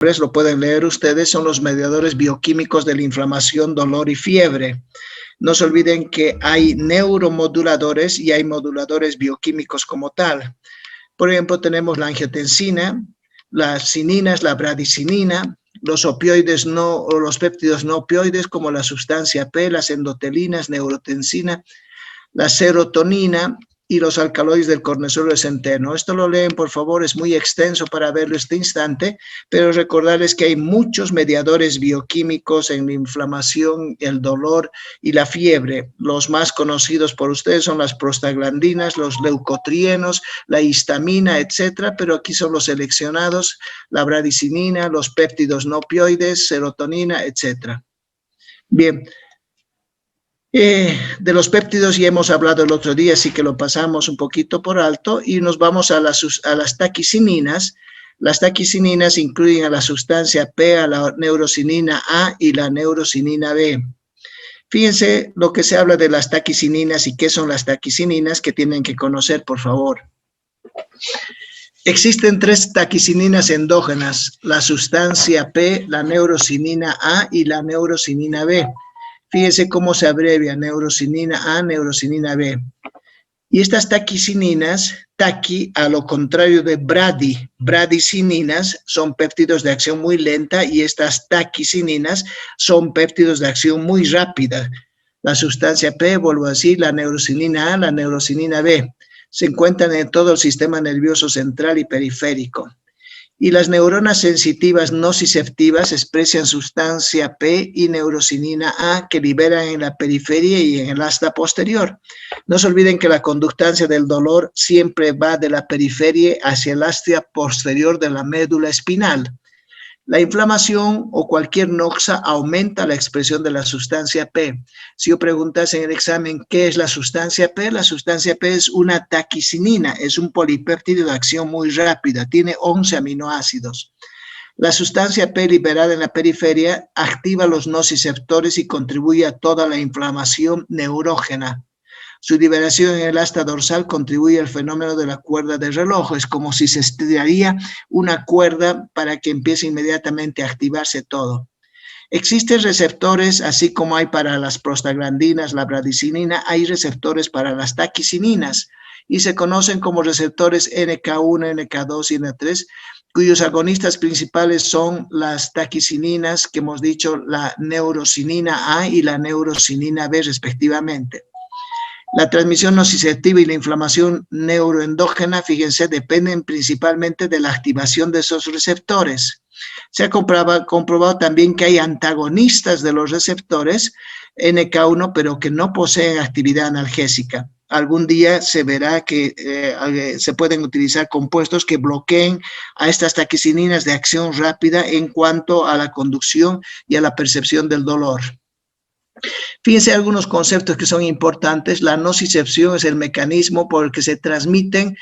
lo pueden leer ustedes, son los mediadores bioquímicos de la inflamación, dolor y fiebre. No se olviden que hay neuromoduladores y hay moduladores bioquímicos como tal. Por ejemplo, tenemos la angiotensina, las cininas, la bradicinina, los opioides o los péptidos no opioides como la sustancia P, las endotelinas, neurotensina, la serotonina y los alcaloides del cortisol centeno. Esto lo leen, por favor, es muy extenso para verlo este instante, pero recordarles que hay muchos mediadores bioquímicos en la inflamación, el dolor y la fiebre. Los más conocidos por ustedes son las prostaglandinas, los leucotrienos, la histamina, etcétera, pero aquí son los seleccionados, la bradicinina, los péptidos no opioides, serotonina, etcétera. Bien. De los péptidos ya hemos hablado el otro día, así que lo pasamos un poquito por alto y nos vamos a las taquicininas. Las taquicininas incluyen a la sustancia P, a la neurocinina A y la neurocinina B. Fíjense lo que se habla de las taquicininas y qué son las taquicininas que tienen que conocer, por favor. Existen 3 taquicininas endógenas, la sustancia P, la neurocinina A y la neurocinina B. Fíjense cómo se abrevia neurocinina A, neurocinina B. Y estas taquicininas, taqui, a lo contrario de bradicininas, son péptidos de acción muy lenta y estas taquicininas son péptidos de acción muy rápida. La sustancia P, vuelvo a decir, la neurocinina A, la neurocinina B, se encuentran en todo el sistema nervioso central y periférico. Y las neuronas sensitivas nociceptivas expresan sustancia P y neurocinina A que liberan en la periferia y en el asta posterior. No se olviden que la conductancia del dolor siempre va de la periferia hacia el asta posterior de la médula espinal. La inflamación o cualquier noxa aumenta la expresión de la sustancia P. Si yo preguntase en el examen qué es la sustancia P es una taquicinina, es un polipéptido de acción muy rápida, tiene 11 aminoácidos. La sustancia P liberada en la periferia activa los nociceptores y contribuye a toda la inflamación neurógena. Su liberación en el asta dorsal contribuye al fenómeno de la cuerda de reloj. Es como si se estiraría una cuerda para que empiece inmediatamente a activarse todo. Existen receptores, así como hay para las prostaglandinas, la bradicinina, hay receptores para las taquicininas y se conocen como receptores NK1, NK2 y N3, cuyos agonistas principales son las taquicininas, que hemos dicho, la neurocinina A y la neurocinina B respectivamente. La transmisión nociceptiva y la inflamación neuroendógena, fíjense, dependen principalmente de la activación de esos receptores. Se ha comprobado también que hay antagonistas de los receptores NK1, pero que no poseen actividad analgésica. Algún día se verá que se pueden utilizar compuestos que bloqueen a estas taquicininas de acción rápida en cuanto a la conducción y a la percepción del dolor. Fíjense algunos conceptos que son importantes. La nocicepción es el mecanismo por el que se transmiten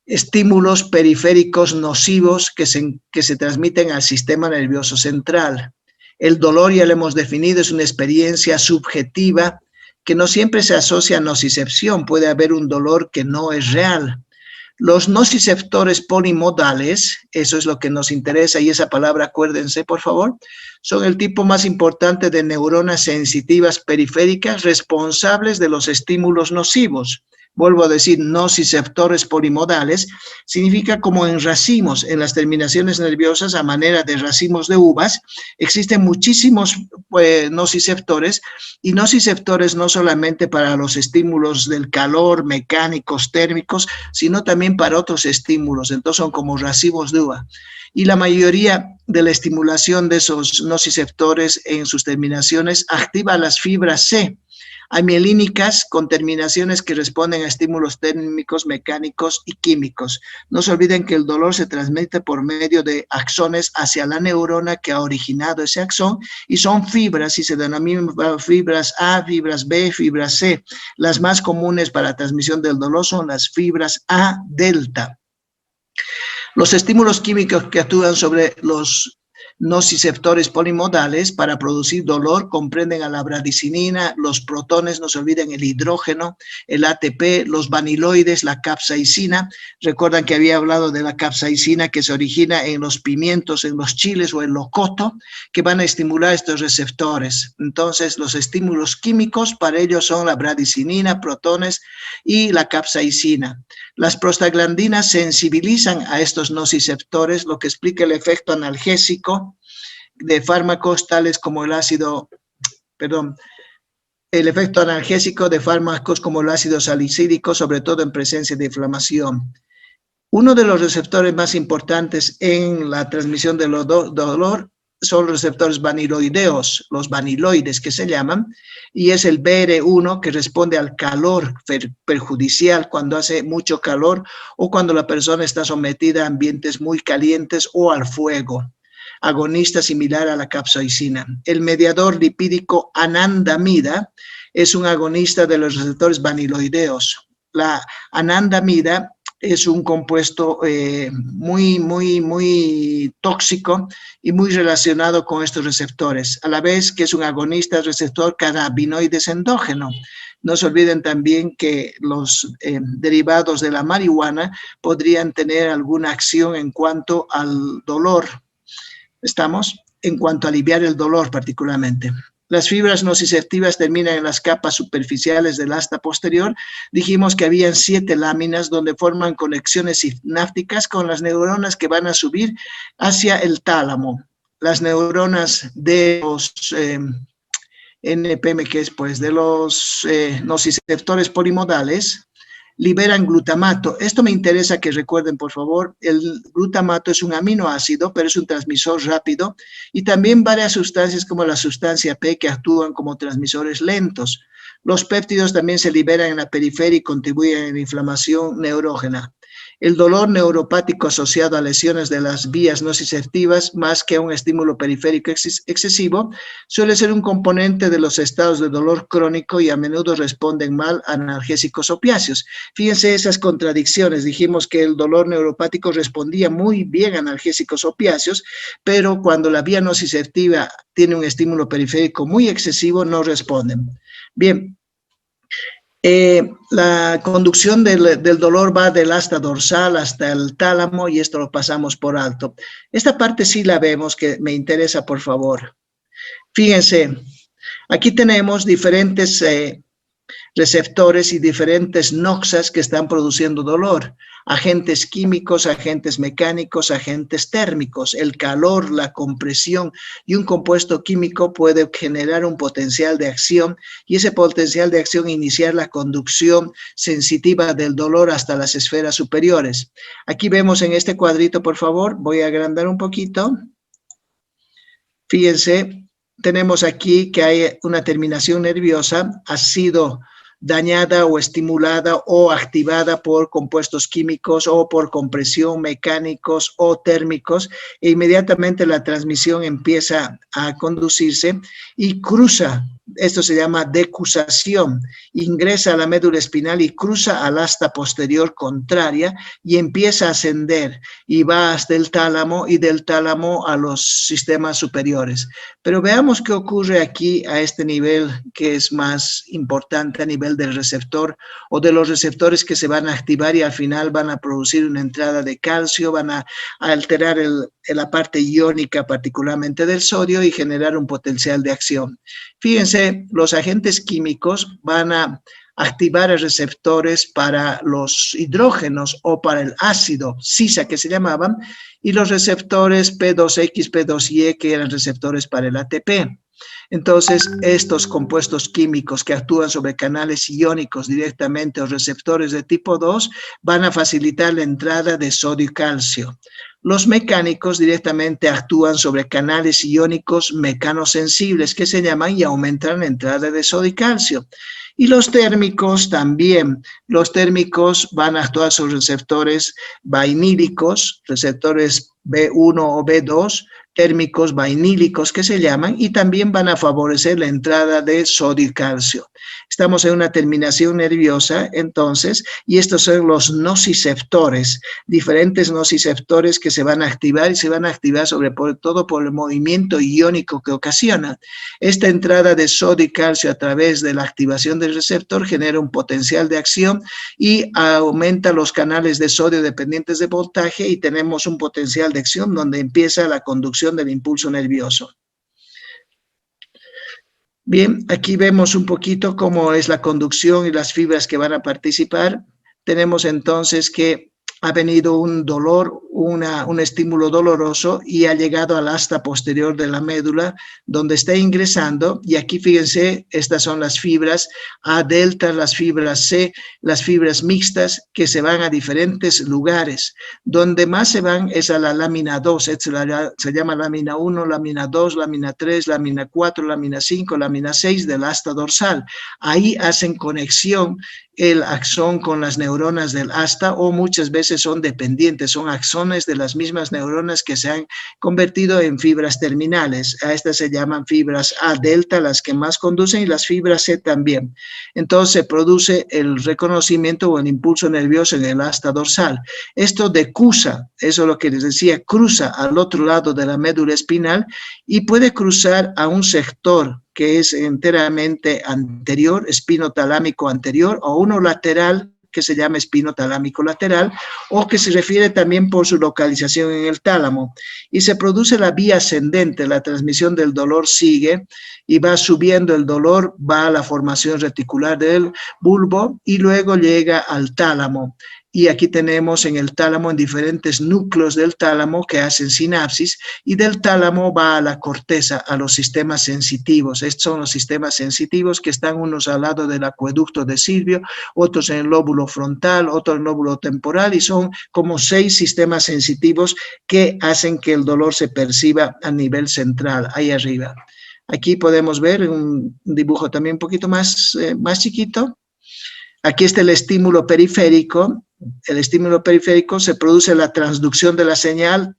estímulos periféricos nocivos que se transmiten al sistema nervioso central. El dolor, ya lo hemos definido, es una experiencia subjetiva que no siempre se asocia a nocicepción. Puede haber un dolor que no es real. Los nociceptores polimodales, eso es lo que nos interesa y esa palabra acuérdense por favor, son el tipo más importante de neuronas sensitivas periféricas responsables de los estímulos nocivos. Vuelvo a decir, nociceptores polimodales, significa como en racimos, en las terminaciones nerviosas a manera de racimos de uvas, existen muchísimos nociceptores y nociceptores no solamente para los estímulos del calor, mecánicos, térmicos, sino también para otros estímulos, entonces son como racimos de uva. Y la mayoría de la estimulación de esos nociceptores en sus terminaciones activa las fibras C, amielínicas con terminaciones que responden a estímulos térmicos, mecánicos y químicos. No se olviden que el dolor se transmite por medio de axones hacia la neurona que ha originado ese axón y son fibras y se denominan fibras A, fibras B, fibras C. Las más comunes para la transmisión del dolor son las fibras A delta. Los estímulos químicos que actúan sobre los nociceptores polimodales para producir dolor comprenden a la bradicinina, los protones, no se olviden el hidrógeno, el ATP, los vaniloides, la capsaicina. Recuerdan que había hablado de la capsaicina que se origina en los pimientos, en los chiles o en locoto, que van a estimular estos receptores. Entonces, los estímulos químicos para ellos son la bradicinina, protones y la capsaicina. Las prostaglandinas sensibilizan a estos nociceptores, lo que explica el efecto analgésico de fármacos tales como el efecto analgésico de fármacos como el ácido salicílico, sobre todo en presencia de inflamación. Uno de los receptores más importantes en la transmisión del dolor son los receptores vaniloideos, los vaniloides que se llaman, y es el BR1 que responde al calor perjudicial cuando hace mucho calor o cuando la persona está sometida a ambientes muy calientes o al fuego. Agonista similar a la capsaicina. El mediador lipídico anandamida es un agonista de los receptores vaniloideos. La anandamida es un compuesto muy tóxico y muy relacionado con estos receptores, a la vez que es un agonista del receptor cannabinoides endógeno. No se olviden también que los derivados de la marihuana podrían tener alguna acción en cuanto al dolor. ¿Estamos? En cuanto a aliviar el dolor particularmente. Las fibras nociceptivas terminan en las capas superficiales del asta posterior. Dijimos que habían 7 láminas donde forman conexiones sinápticas con las neuronas que van a subir hacia el tálamo. Las neuronas de los NPM, que es pues de los nociceptores polimodales, liberan glutamato. Esto me interesa que recuerden, por favor. El glutamato es un aminoácido, pero es un transmisor rápido, y también varias sustancias como la sustancia P que actúan como transmisores lentos. Los péptidos también se liberan en la periferia y contribuyen a la inflamación neurógena. El dolor neuropático asociado a lesiones de las vías nociceptivas, más que a un estímulo periférico excesivo, suele ser un componente de los estados de dolor crónico y a menudo responden mal a analgésicos opiáceos. Fíjense esas contradicciones. Dijimos que el dolor neuropático respondía muy bien a analgésicos opiáceos, pero cuando la vía nociceptiva tiene un estímulo periférico muy excesivo, no responden. Bien. La conducción del dolor va del asta dorsal hasta el tálamo y esto lo pasamos por alto. Esta parte sí la vemos, que me interesa, por favor. Fíjense, aquí tenemos diferentes receptores y diferentes noxas que están produciendo dolor. Agentes químicos, agentes mecánicos, agentes térmicos. El calor, la compresión y un compuesto químico puede generar un potencial de acción y ese potencial de acción iniciar la conducción sensitiva del dolor hasta las esferas superiores. Aquí vemos en este cuadrito, por favor, voy a agrandar un poquito. Fíjense, tenemos aquí que hay una terminación nerviosa, ha sido dañada o estimulada o activada por compuestos químicos o por compresión, mecánicos o térmicos, e inmediatamente la transmisión empieza a conducirse y cruza. Esto se llama decusación, ingresa a la médula espinal y cruza al asta posterior contraria y empieza a ascender y va hasta el tálamo y del tálamo a los sistemas superiores. Pero veamos qué ocurre aquí a este nivel que es más importante, a nivel del receptor o de los receptores que se van a activar y al final van a producir una entrada de calcio, van a alterar la parte iónica particularmente del sodio y generar un potencial de acción. Fíjense, los agentes químicos van a activar receptores para los hidrógenos o para el ácido sisa que se llamaban, y los receptores P2X, P2Y que eran receptores para el ATP. Entonces, estos compuestos químicos que actúan sobre canales iónicos directamente o receptores de tipo 2 van a facilitar la entrada de sodio y calcio. Los mecánicos directamente actúan sobre canales iónicos mecanosensibles que se llaman y aumentan la entrada de sodio y calcio. Y los térmicos también. Los térmicos van a actuar sobre receptores vainílicos, receptores B1 o B2, térmicos vainílicos que se llaman, y también van a favorecer la entrada de sodio y calcio. Estamos en una terminación nerviosa, entonces, y estos son los nociceptores, diferentes nociceptores que se van a activar y se van a activar sobre todo por el movimiento iónico que ocasiona. Esta entrada de sodio y calcio a través de la activación del receptor genera un potencial de acción y aumenta los canales de sodio dependientes de voltaje y tenemos un potencial de acción donde empieza la conducción del impulso nervioso. Bien, aquí vemos un poquito cómo es la conducción y las fibras que van a participar. Tenemos entonces que ha venido un dolor, un estímulo doloroso y ha llegado al asta posterior de la médula donde está ingresando, y aquí fíjense, estas son las fibras A delta, las fibras C, las fibras mixtas que se van a diferentes lugares. Donde más se van es a la lámina 2, se llama lámina 1, lámina 2, lámina 3, lámina 4, lámina 5, lámina 6 del asta dorsal. Ahí hacen conexión el axón con las neuronas del asta, o muchas veces son dependientes, son axones de las mismas neuronas que se han convertido en fibras terminales. A estas se llaman fibras A delta, las que más conducen, y las fibras C también. Entonces se produce el reconocimiento o el impulso nervioso en el asta dorsal. Esto decusa, eso es lo que les decía, cruza al otro lado de la médula espinal y puede cruzar a un sector que es enteramente anterior, espinotalámico anterior, o uno lateral, que se llama espinotalámico lateral, o que se refiere también por su localización en el tálamo. Y se produce la vía ascendente, la transmisión del dolor sigue, y va subiendo el dolor, va a la formación reticular del bulbo, y luego llega al tálamo. Y aquí tenemos en el tálamo, en diferentes núcleos del tálamo que hacen sinapsis, y del tálamo va a la corteza, a los sistemas sensitivos. Estos son los sistemas sensitivos que están unos al lado del acueducto de Silvio, otros en el lóbulo frontal, otros en el lóbulo temporal, y son como 6 sistemas sensitivos que hacen que el dolor se perciba a nivel central, ahí arriba. Aquí podemos ver un dibujo también un poquito más chiquito. Aquí está el estímulo periférico. El estímulo periférico, se produce la transducción de la señal,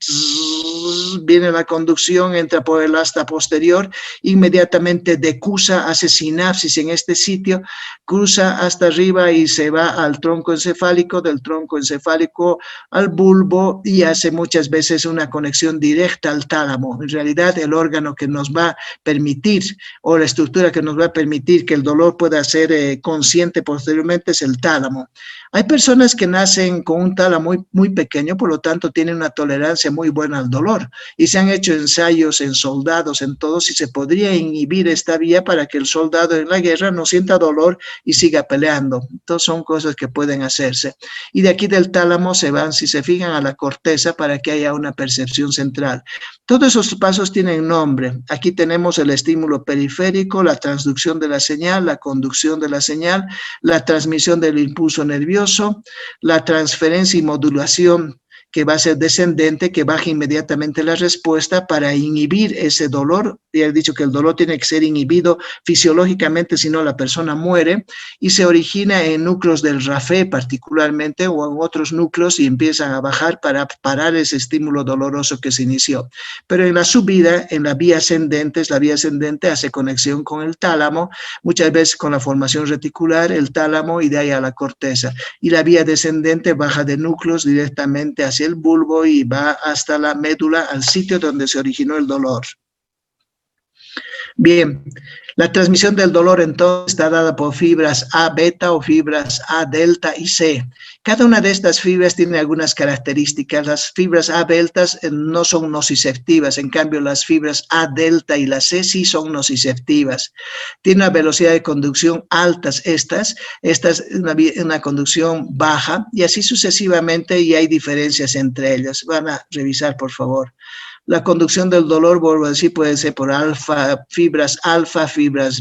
viene la conducción, entra por el asta posterior, inmediatamente decusa, hace sinapsis en este sitio, cruza hasta arriba y se va al tronco encefálico, del tronco encefálico al bulbo, y hace muchas veces una conexión directa al tálamo. En realidad, el órgano que nos va a permitir, o la estructura que nos va a permitir que el dolor pueda ser consciente posteriormente, es el tálamo. Hay personas que nacen con un tálamo muy pequeño, por lo tanto tienen una tolerancia muy buena al dolor, y se han hecho ensayos en soldados, en todos, y se podría inhibir esta vía para que el soldado en la guerra no sienta dolor y siga peleando. Entonces son cosas que pueden hacerse. Y de aquí del tálamo se van, si se fijan, a la corteza para que haya una percepción central. Todos esos pasos tienen nombre. Aquí tenemos el estímulo periférico, la transducción de la señal, la conducción de la señal, la transmisión del impulso nervioso, la transferencia y modulación que va a ser descendente, que baja inmediatamente la respuesta para inhibir ese dolor. Ya he dicho que el dolor tiene que ser inhibido fisiológicamente, si no la persona muere, y se origina en núcleos del RAFE particularmente, o en otros núcleos, y empiezan a bajar para parar ese estímulo doloroso que se inició. Pero en la subida, en la vía ascendente, la vía ascendente hace conexión con el tálamo, muchas veces con la formación reticular, el tálamo, y de ahí a la corteza. Y la vía descendente baja de núcleos directamente hacia el bulbo y va hasta la médula, al sitio donde se originó el dolor. Bien, la transmisión del dolor entonces está dada por fibras A beta o fibras A delta y C. Cada una de estas fibras tiene algunas características. Las fibras A deltas no son nociceptivas, en cambio las fibras A delta y la C sí son nociceptivas. Tiene una velocidad de conducción altas estas una conducción baja, y así sucesivamente, y hay diferencias entre ellas. Van a revisar, por favor. La conducción del dolor, vuelvo a decir, puede ser por alfa, fibras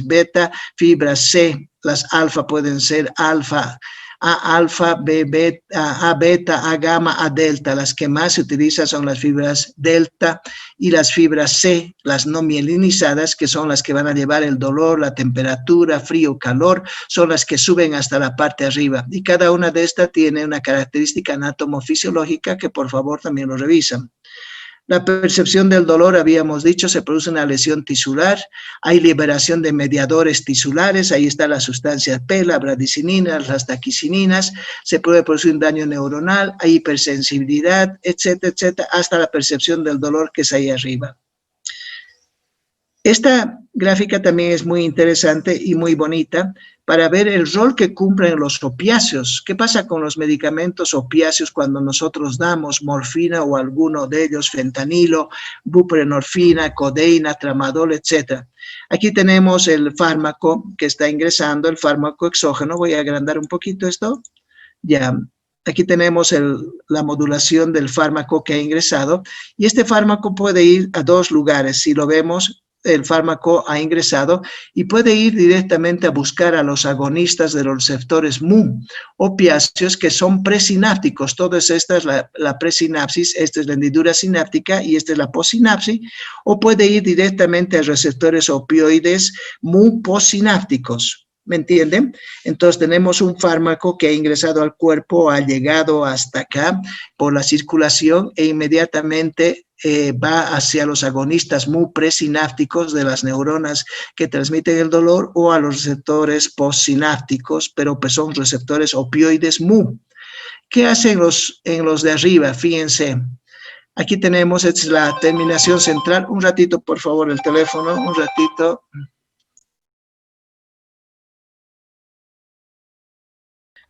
beta, fibras C. Las alfa pueden ser alfa A alfa, B beta, A beta, A gamma, A delta. Las que más se utilizan son las fibras delta y las fibras C, las no mielinizadas, que son las que van a llevar el dolor, la temperatura, frío, calor, son las que suben hasta la parte arriba. Y cada una de estas tiene una característica anatomofisiológica que por favor también lo revisan. La percepción del dolor, habíamos dicho, se produce una lesión tisular, hay liberación de mediadores tisulares, ahí está la sustancia P, la bradicinina, las taquicininas, se puede producir un daño neuronal, hay hipersensibilidad, etcétera, etcétera, hasta la percepción del dolor que es ahí arriba. Esta gráfica también es muy interesante y muy bonita para ver el rol que cumplen los opiáceos. ¿Qué pasa con los medicamentos opiáceos cuando nosotros damos morfina o alguno de ellos, fentanilo, buprenorfina, codeína, tramadol, etcétera? Aquí tenemos el fármaco que está ingresando, el fármaco exógeno. Voy a agrandar un poquito esto. Ya. Aquí tenemos la modulación del fármaco que ha ingresado y este fármaco puede ir a dos lugares. Si lo vemos, el fármaco ha ingresado y puede ir directamente a buscar a los agonistas de los receptores Mu, opiáceos que son presinápticos. Todas estas, la presinapsis, esta es la hendidura sináptica y esta es la possinapsis, o puede ir directamente a receptores opioides Mu postsinápticos. ¿Me entienden? Entonces tenemos un fármaco que ha ingresado al cuerpo, ha llegado hasta acá por la circulación e inmediatamente va hacia los agonistas Mu presinápticos de las neuronas que transmiten el dolor o a los receptores postsinápticos, pero pues son receptores opioides Mu. ¿Qué hacen en los de arriba? Fíjense. Aquí tenemos, esta es la terminación central. Un ratito, por favor, el teléfono, un ratito.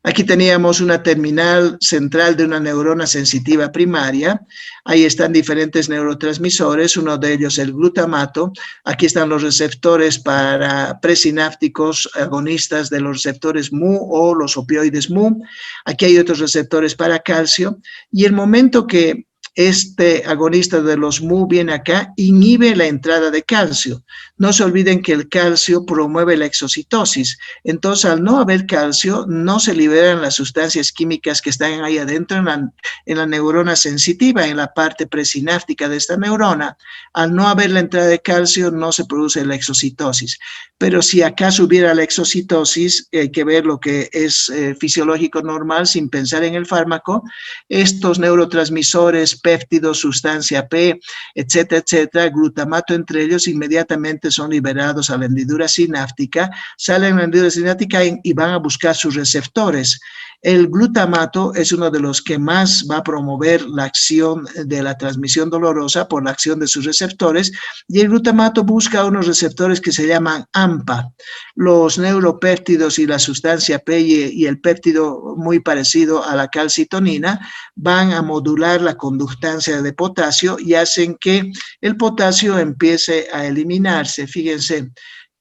Aquí teníamos una terminal central de una neurona sensitiva primaria. Ahí están diferentes neurotransmisores, uno de ellos el glutamato. Aquí están los receptores para presinápticos agonistas de los receptores Mu o los opioides Mu. Aquí hay otros receptores para calcio. Y el momento que este agonista de los Mu viene acá, inhibe la entrada de calcio. No se olviden que el calcio promueve la exocitosis. Entonces, al no haber calcio, no se liberan las sustancias químicas que están ahí adentro en la neurona sensitiva, en la parte presináptica de esta neurona. Al no haber la entrada de calcio, no se produce la exocitosis. Pero si acaso hubiera la exocitosis, hay que ver lo que es fisiológico normal sin pensar en el fármaco. Estos neurotransmisores, péptidos, sustancia P, etcétera, etcétera, glutamato entre ellos, inmediatamente son liberados a la hendidura sináptica, salen a la hendidura sináptica y van a buscar sus receptores. El glutamato es uno de los que más va a promover la acción de la transmisión dolorosa por la acción de sus receptores, y el glutamato busca unos receptores que se llaman AMPA. Los neuropéptidos y la sustancia P y el péptido muy parecido a la calcitonina van a modular la conductancia de potasio y hacen que el potasio empiece a eliminarse, fíjense.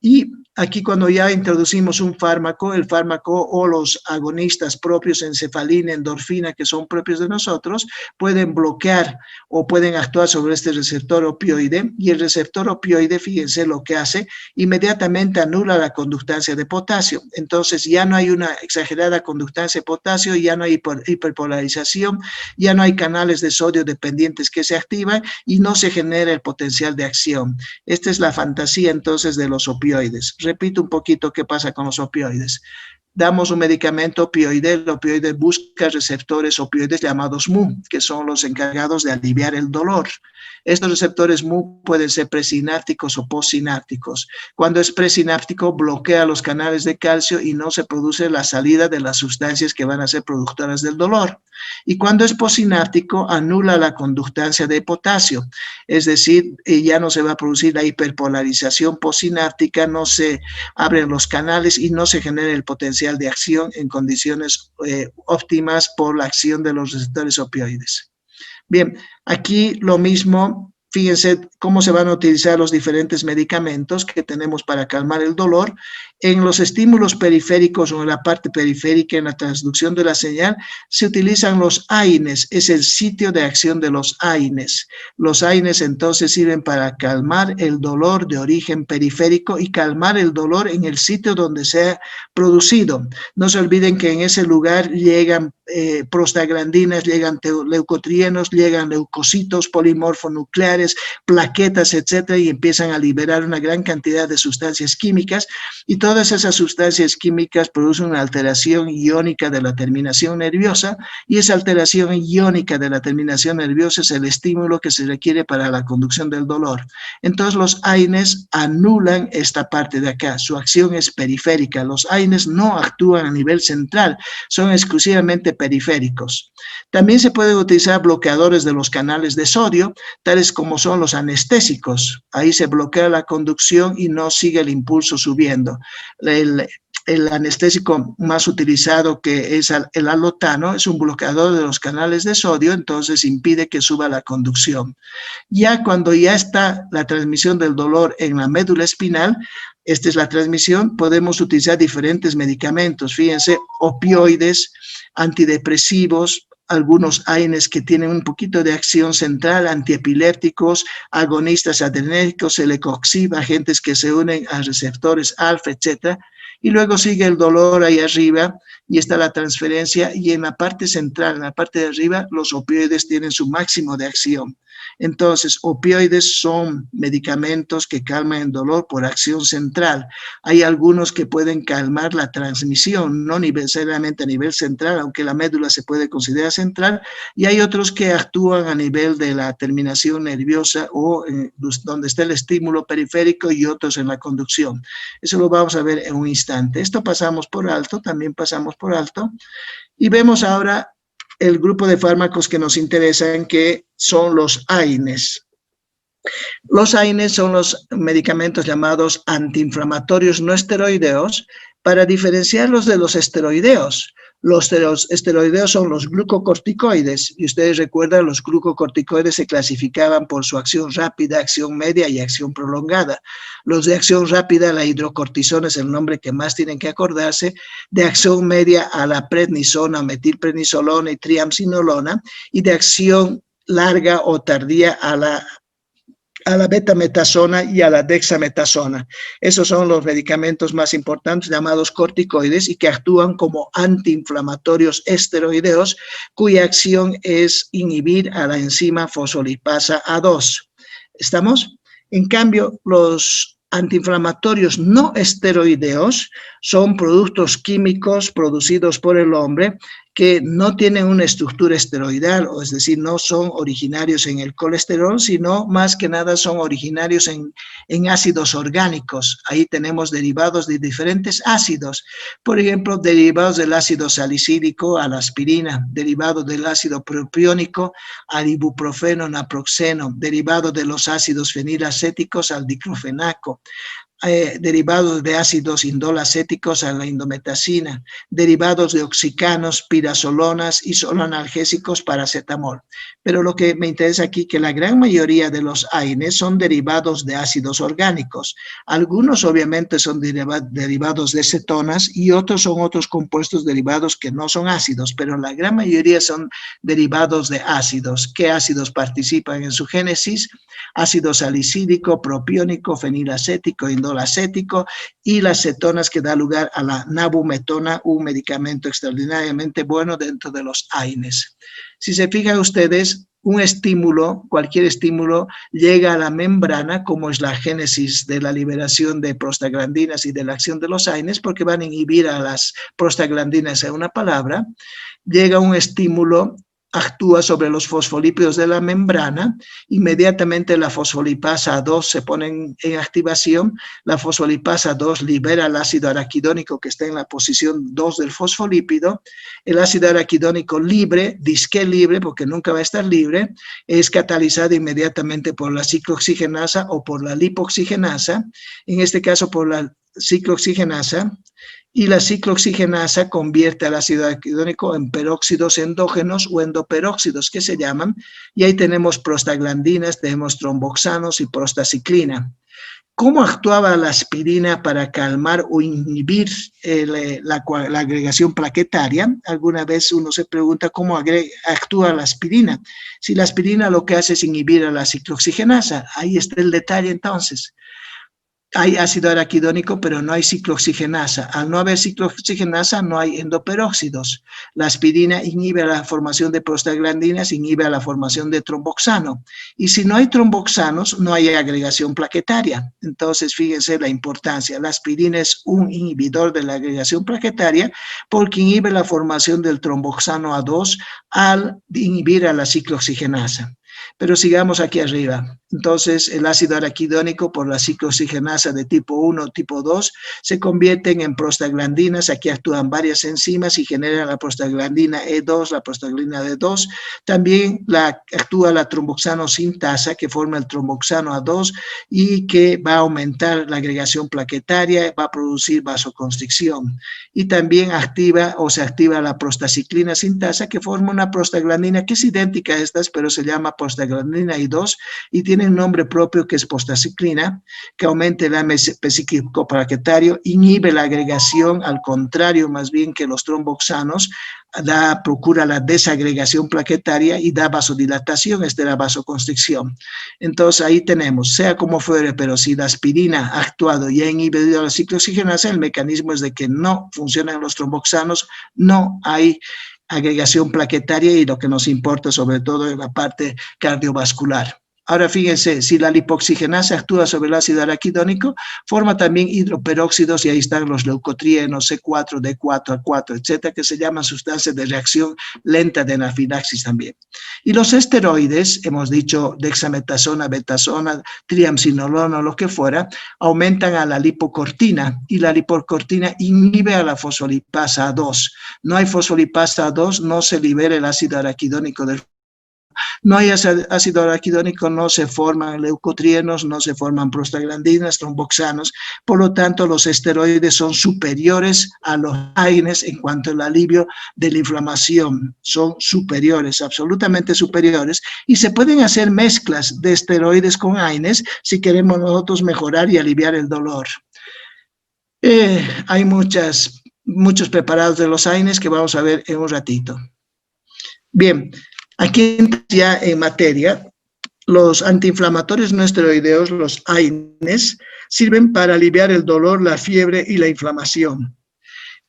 Y aquí cuando ya introducimos un fármaco, el fármaco o los agonistas propios, encefalina, endorfina, que son propios de nosotros, pueden bloquear o pueden actuar sobre este receptor opioide, y el receptor opioide, fíjense lo que hace, inmediatamente anula la conductancia de potasio. Entonces ya no hay una exagerada conductancia de potasio, ya no hay hiperpolarización, ya no hay canales de sodio dependientes que se activan y no se genera el potencial de acción. Esta es la fantasía entonces de los opioides. Repito un poquito qué pasa con los opioides. Damos un medicamento opioide, el opioide busca receptores opioides llamados Mu, que son los encargados de aliviar el dolor. Estos receptores Mu pueden ser presinápticos o postsinápticos. Cuando es presináptico, bloquea los canales de calcio y no se produce la salida de las sustancias que van a ser productoras del dolor. Y cuando es postsináptico, anula la conductancia de potasio, es decir, ya no se va a producir la hiperpolarización postsináptica, no se abren los canales y no se genera el potencial de acción en condiciones óptimas por la acción de los receptores opioides. Bien, aquí lo mismo fíjense cómo se van a utilizar los diferentes medicamentos que tenemos para calmar el dolor. En los estímulos periféricos o en la parte periférica, en la transducción de la señal, se utilizan los AINES, es el sitio de acción de los AINES. Los AINES entonces sirven para calmar el dolor de origen periférico y calmar el dolor en el sitio donde se ha producido. No se olviden que en ese lugar llegan prostaglandinas, llegan leucotrienos, llegan leucocitos polimorfonucleares, plaquetas, etcétera, y empiezan a liberar una gran cantidad de sustancias químicas, y todas esas sustancias químicas producen una alteración iónica de la terminación nerviosa, y esa alteración iónica de la terminación nerviosa es el estímulo que se requiere para la conducción del dolor. Entonces los AINES anulan esta parte de acá, su acción es periférica. Los AINES no actúan a nivel central, son exclusivamente periféricos. También se pueden utilizar bloqueadores de los canales de sodio, tales como son los anestésicos. Ahí se bloquea la conducción y no sigue el impulso subiendo. El anestésico más utilizado, que es el alotano, es un bloqueador de los canales de sodio, entonces impide que suba la conducción. Ya cuando ya está la transmisión del dolor en la médula espinal, esta es la transmisión, podemos utilizar diferentes medicamentos, fíjense, opioides, antidepresivos, algunos AINES que tienen un poquito de acción central, antiepilépticos, agonistas adrenérgicos, celecoxib, agentes que se unen a receptores alfa, etcétera. Y luego sigue el dolor ahí arriba y está la transferencia, y en la parte central, en la parte de arriba, los opioides tienen su máximo de acción. Entonces, opioides son medicamentos que calman el dolor por acción central. Hay algunos que pueden calmar la transmisión, no necesariamente a nivel central, aunque la médula se puede considerar central, y hay otros que actúan a nivel de la terminación nerviosa o donde está el estímulo periférico, y otros en la conducción. Eso lo vamos a ver en un instante. Esto pasamos por alto, también pasamos por alto, y vemos ahora el grupo de fármacos que nos interesan, que son los AINES. Los AINES son los medicamentos llamados antiinflamatorios no esteroideos, para diferenciarlos de los esteroideos. Los esteroideos son los glucocorticoides, y ustedes recuerdan, los glucocorticoides se clasificaban por su acción rápida, acción media y acción prolongada. Los de acción rápida, la hidrocortisona es el nombre que más tienen que acordarse, de acción media a la prednisona, metilprednisolona y triamcinolona, y de acción larga o tardía a la betametasona y a la dexametasona. Esos son los medicamentos más importantes llamados corticoides y que actúan como antiinflamatorios esteroideos, cuya acción es inhibir a la enzima fosfolipasa A2. ¿Estamos? En cambio, los antiinflamatorios no esteroideos son productos químicos producidos por el hombre que no tienen una estructura esteroidal, o es decir, no son originarios en el colesterol, sino más que nada son originarios en ácidos orgánicos. Ahí tenemos derivados de diferentes ácidos, por ejemplo, derivados del ácido salicílico a la aspirina, derivados del ácido propiónico al ibuprofeno, naproxeno, derivados de los ácidos fenilacéticos al diclofenaco, derivados de ácidos indolacéticos a la indometacina, derivados de oxicanos, pirazolonas y solo analgésicos, paracetamol. Pero lo que me interesa aquí es que la gran mayoría de los AINES son derivados de ácidos orgánicos. Algunos obviamente son derivados de cetonas, y otros son otros compuestos derivados que no son ácidos, pero la gran mayoría son derivados de ácidos. ¿Qué ácidos participan en su génesis? Ácido salicílico, propiónico, fenilacético, indolacético, y las cetonas, que da lugar a la nabumetona, un medicamento extraordinariamente bueno dentro de los AINES. Si se fijan ustedes, un estímulo, cualquier estímulo, llega a la membrana, como es la génesis de la liberación de prostaglandinas y de la acción de los AINES, porque van a inhibir a las prostaglandinas en una palabra. Llega un estímulo, actúa sobre los fosfolípidos de la membrana, inmediatamente la fosfolipasa 2 se pone en activación, la fosfolipasa 2 libera el ácido araquidónico que está en la posición 2 del fosfolípido, el ácido araquidónico libre, disque libre, porque nunca va a estar libre, es catalizado inmediatamente por la ciclooxigenasa o por la lipoxigenasa, en este caso por la ciclooxigenasa, y la ciclooxigenasa convierte al ácido araquidónico en peróxidos endógenos o endoperóxidos, que se llaman, y ahí tenemos prostaglandinas, tenemos tromboxanos y prostaciclina. ¿Cómo actuaba la aspirina para calmar o inhibir la agregación plaquetaria? Alguna vez uno se pregunta cómo actúa la aspirina. Si la aspirina lo que hace es inhibir a la ciclooxigenasa, ahí está el detalle entonces. Hay ácido araquidónico, pero no hay ciclooxigenasa. Al no haber ciclooxigenasa, no hay endoperóxidos. La aspirina inhibe la formación de prostaglandinas, inhibe la formación de tromboxano. Y si no hay tromboxanos, no hay agregación plaquetaria. Entonces, fíjense la importancia. La aspirina es un inhibidor de la agregación plaquetaria porque inhibe la formación del tromboxano A2 al inhibir a la ciclooxigenasa. Pero sigamos aquí arriba. Entonces, el ácido araquidónico por la ciclooxigenasa de tipo 1 tipo 2 se convierten en prostaglandinas. Aquí actúan varias enzimas y generan la prostaglandina E2, la prostaglandina D2. También actúa la tromboxano sintasa que forma el tromboxano A2 y que va a aumentar la agregación plaquetaria, va a producir vasoconstricción. Y también se activa la prostaciclina sintasa que forma una prostaglandina que es idéntica a estas, pero se llama prostaglandina I2 y tiene un nombre propio que es prostaciclina, que aumenta el AMP cíclico plaquetario, inhibe la agregación, al contrario más bien que los tromboxanos, procura la desagregación plaquetaria y da vasodilatación, la vasoconstricción. Entonces ahí tenemos, sea como fuere, pero si la aspirina ha actuado y ha inhibido la ciclooxigenasa, el mecanismo es de que no funcionan los tromboxanos, no hay agregación plaquetaria y lo que nos importa sobre todo es la parte cardiovascular. Ahora fíjense, si la lipoxigenasa actúa sobre el ácido araquidónico, forma también hidroperóxidos y ahí están los leucotrienos C4, D4, A4, etcétera, que se llaman sustancias de reacción lenta de anafilaxis también. Y los esteroides, hemos dicho dexametasona, betasona, triamcinolona o lo que fuera, aumentan a la lipocortina y la lipocortina inhibe a la fosfolipasa A2. No hay fosfolipasa A2, no se libera el ácido araquidónico del no hay ácido araquidónico, no se forman leucotrienos, no se forman prostaglandinas, tromboxanos, por lo tanto los esteroides son superiores a los AINES en cuanto al alivio de la inflamación, son superiores, absolutamente superiores, y se pueden hacer mezclas de esteroides con AINES si queremos nosotros mejorar y aliviar el dolor. Hay muchos preparados de los AINES que vamos a ver en un ratito. Bien, aquí ya en materia, los antiinflamatorios no esteroideos, los AINES, sirven para aliviar el dolor, la fiebre y la inflamación.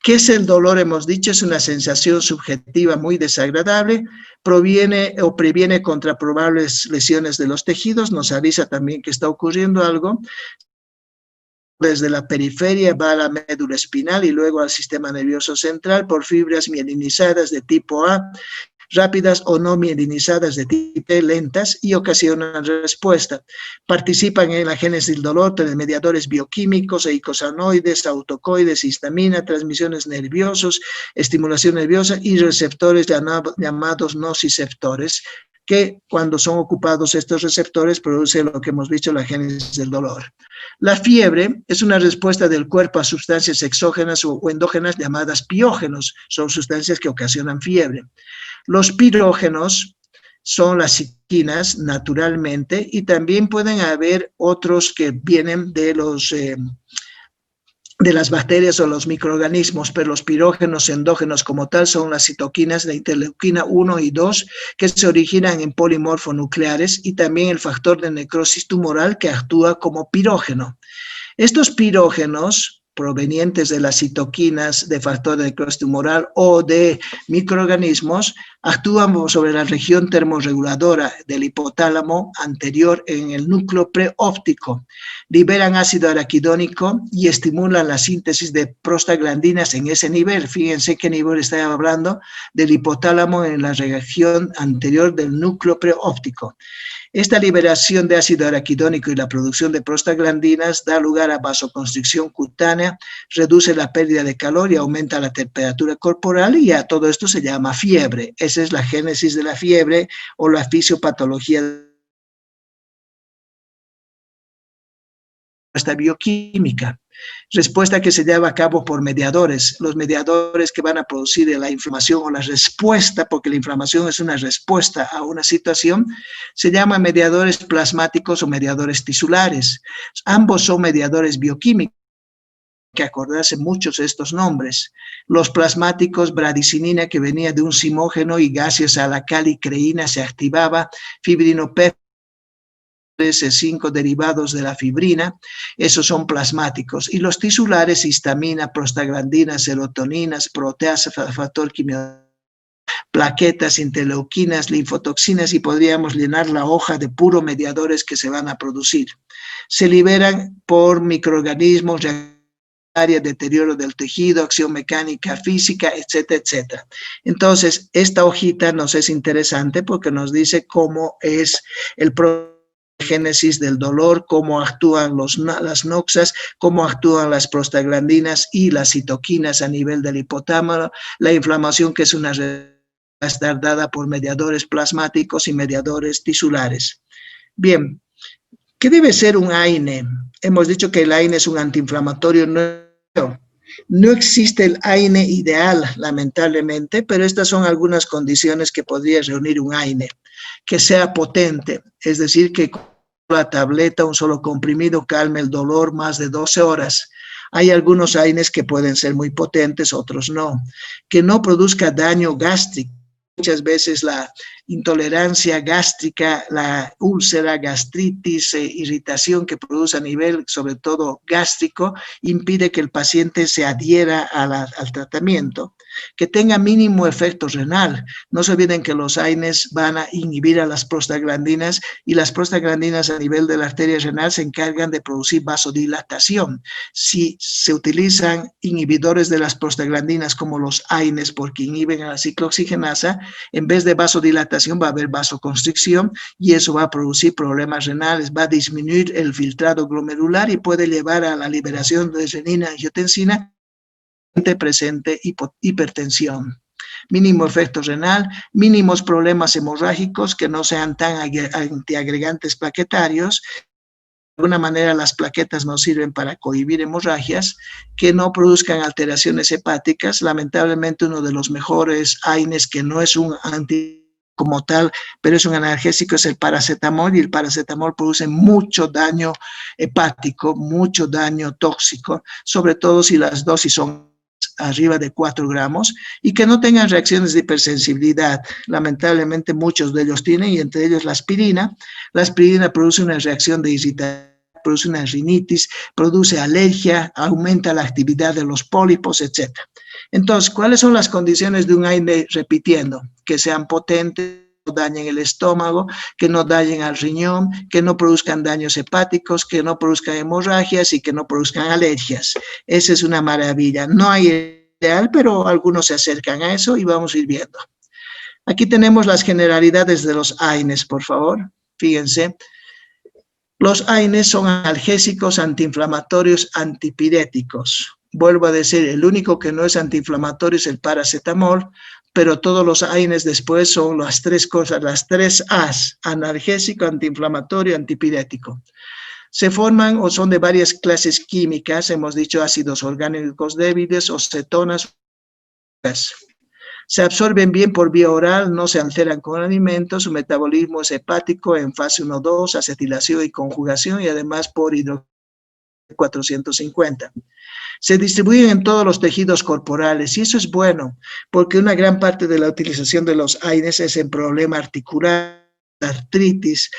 ¿Qué es el dolor? Hemos dicho, es una sensación subjetiva muy desagradable, proviene o previene contra probables lesiones de los tejidos, nos avisa también que está ocurriendo algo. Desde la periferia va a la médula espinal y luego al sistema nervioso central por fibras mielinizadas de tipo A, rápidas o no mielinizadas de tipo lentas y ocasionan respuesta. Participan en la génesis del dolor mediadores bioquímicos, eicosanoides, autocoides, histamina, transmisiones nerviosos, estimulación nerviosa y receptores llamados nociceptores, que cuando son ocupados estos receptores produce lo que hemos visto, la génesis del dolor. La fiebre es una respuesta del cuerpo a sustancias exógenas o endógenas llamadas piógenos, son sustancias que ocasionan fiebre. Los pirógenos son las citoquinas naturalmente y también pueden haber otros que vienen de las bacterias o los microorganismos, pero los pirógenos endógenos como tal son las citoquinas de interleuquina 1 y 2 que se originan en polimorfonucleares y también el factor de necrosis tumoral que actúa como pirógeno. Estos pirógenos provenientes de las citoquinas de factor de necrosis tumoral o de microorganismos actúan sobre la región termorreguladora del hipotálamo anterior en el núcleo preóptico, liberan ácido araquidónico y estimulan la síntesis de prostaglandinas en ese nivel. Fíjense qué nivel está hablando del hipotálamo en la región anterior del núcleo preóptico. Esta liberación de ácido araquidónico y la producción de prostaglandinas da lugar a vasoconstricción cutánea, reduce la pérdida de calor y aumenta la temperatura corporal y a todo esto se llama fiebre. Esa es la génesis de la fiebre o la fisiopatología respuesta bioquímica, respuesta que se lleva a cabo por mediadores, los mediadores que van a producir la inflamación o la respuesta, porque la inflamación es una respuesta a una situación, se llaman mediadores plasmáticos o mediadores tisulares. Ambos son mediadores bioquímicos, que acordarse muchos de estos nombres. Los plasmáticos, bradicinina, que venía de un simógeno y gracias a la calicreína se activaba, fibrinopeptidasa, 5 derivados de la fibrina, esos son plasmáticos. Y los tisulares, histamina, prostaglandina, serotoninas, proteasa, factor quimio, plaquetas, interleuquinas, linfotoxinas, y podríamos llenar la hoja de puro mediadores que se van a producir. Se liberan por microorganismos, deterioro del tejido, acción mecánica, física, etcétera, etcétera. Entonces, esta hojita nos es interesante porque nos dice cómo es el génesis del dolor, cómo actúan las noxas, cómo actúan las prostaglandinas y las citoquinas a nivel del hipotálamo, la inflamación, que es una estar dada por mediadores plasmáticos y mediadores tisulares. Bien, ¿qué debe ser un AINE? Hemos dicho que el AINE es un antiinflamatorio nuevo. No existe el AINE ideal, lamentablemente, pero estas son algunas condiciones que podría reunir un AINE. Que sea potente, es decir, que la tableta, un solo comprimido, calme el dolor más de 12 horas. Hay algunos AINES que pueden ser muy potentes, otros no. Que no produzca daño gástrico. Muchas veces la intolerancia gástrica, la úlcera, gastritis, irritación que produce a nivel, sobre todo gástrico, impide que el paciente se adhiera al tratamiento. Que tenga mínimo efecto renal. No se olviden que los AINES van a inhibir a las prostaglandinas y las prostaglandinas a nivel de la arteria renal se encargan de producir vasodilatación. Si se utilizan inhibidores de las prostaglandinas como los AINES porque inhiben a la ciclooxigenasa, en vez de vasodilatación va a haber vasoconstricción y eso va a producir problemas renales, va a disminuir el filtrado glomerular y puede llevar a la liberación de renina y angiotensina, presente hipertensión. Mínimo efecto renal, mínimos problemas hemorrágicos que no sean tan antiagregantes plaquetarios. De alguna manera las plaquetas no sirven para cohibir hemorragias, que no produzcan alteraciones hepáticas. Lamentablemente uno de los mejores AINES que no es un anti como tal, pero es un analgésico, es el paracetamol, y el paracetamol produce mucho daño hepático, mucho daño tóxico, sobre todo si las dosis son arriba de 4 gramos, y que no tengan reacciones de hipersensibilidad. Lamentablemente muchos de ellos tienen, y entre ellos la aspirina. La aspirina produce una reacción de irritación, produce una rinitis, produce alergia, aumenta la actividad de los pólipos, etc. Entonces, ¿cuáles son las condiciones de un AINE? Repitiendo, que sean potentes, no dañen el estómago, que no dañen al riñón, que no produzcan daños hepáticos, que no produzcan hemorragias y que no produzcan alergias. Esa es una maravilla. No hay ideal, pero algunos se acercan a eso y vamos a ir viendo. Aquí tenemos las generalidades de los AINES, por favor. Fíjense. Los AINES son analgésicos, antiinflamatorios, antipiréticos. Vuelvo a decir, el único que no es antiinflamatorio es el paracetamol, pero todos los AINES después son las tres cosas, las 3 A's: analgésico, antiinflamatorio, antipirético. Se forman o son de varias clases químicas, hemos dicho ácidos orgánicos débiles o cetonas. Se absorben bien por vía oral, no se alteran con alimentos, su metabolismo es hepático en fase 1-2, acetilación y conjugación, y además por hidrógeno 450. Se distribuyen en todos los tejidos corporales, y eso es bueno, porque una gran parte de la utilización de los AINES es en problema articular, artritis,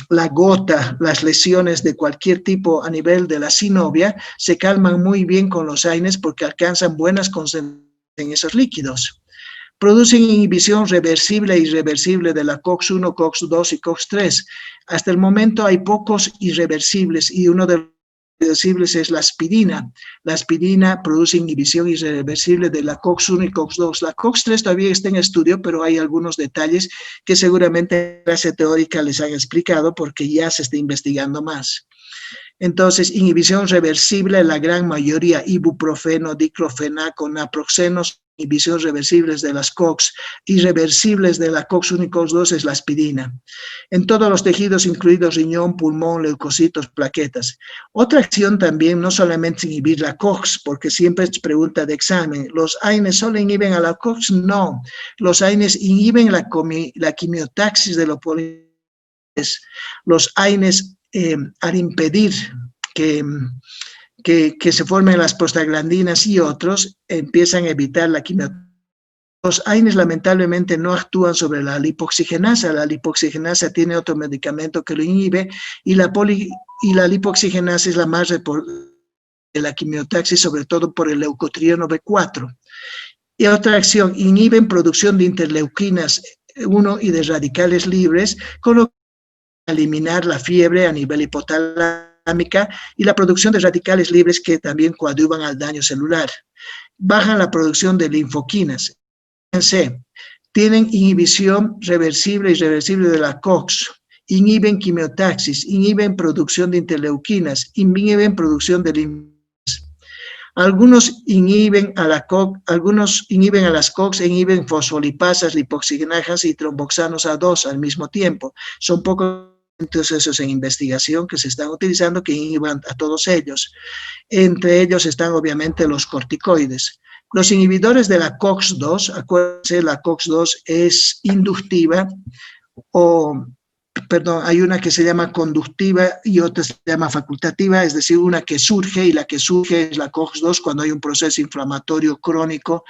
la gota, las lesiones de cualquier tipo a nivel de la synovia, se calman muy bien con los AINES porque alcanzan buenas concentraciones en esos líquidos. Producen inhibición reversible e irreversible de la COX-1, COX-2 y COX-3. Hasta el momento hay pocos irreversibles, y uno de los irreversibles es la aspirina. La aspirina produce inhibición irreversible de la COX-1 y COX-2. La COX-3 todavía está en estudio, pero hay algunos detalles que seguramente la clase teórica les han explicado porque ya se está investigando más. Entonces, inhibición reversible, la gran mayoría, ibuprofeno, diclofenaco, naproxeno, inhibición reversibles de las COX, irreversibles de la COX-1 y COX-2 es la aspirina. En todos los tejidos, incluidos riñón, pulmón, leucocitos, plaquetas. Otra acción también, no solamente inhibir la COX, porque siempre es pregunta de examen. ¿Los AINES solo inhiben a la COX? No. Los AINES inhiben la quimiotaxis de los polisaccáridos. Los AINES, al impedir que se formen las prostaglandinas y otros, empiezan a evitar la quimiotaxis. Los AINES lamentablemente no actúan sobre la lipoxigenasa. La lipoxigenasa tiene otro medicamento que lo inhibe y la lipoxigenasa es la más reportada de la quimiotaxis, sobre todo por el leucotrieno B4. Y otra acción, inhiben producción de interleuquinas 1 y de radicales libres, con lo que eliminar la fiebre a nivel hipotalámica y la producción de radicales libres que también coadyuvan al daño celular. Bajan la producción de linfoquinas. Tienen inhibición reversible y irreversible de la COX, inhiben quimiotaxis, inhiben producción de interleuquinas, inhiben producción de linfoquinas. Algunos inhiben a las COX e inhiben fosfolipasas, lipoxigenajas y tromboxanos A2 al mismo tiempo. Son pocos esos en investigación que se están utilizando que inhiban a todos ellos. Entre ellos están obviamente los corticoides. Los inhibidores de la COX-2, acuérdense, la COX-2 es inductiva hay una que se llama conductiva y otra se llama facultativa, es decir, una que surge, y la que surge es la COX-2 cuando hay un proceso inflamatorio crónico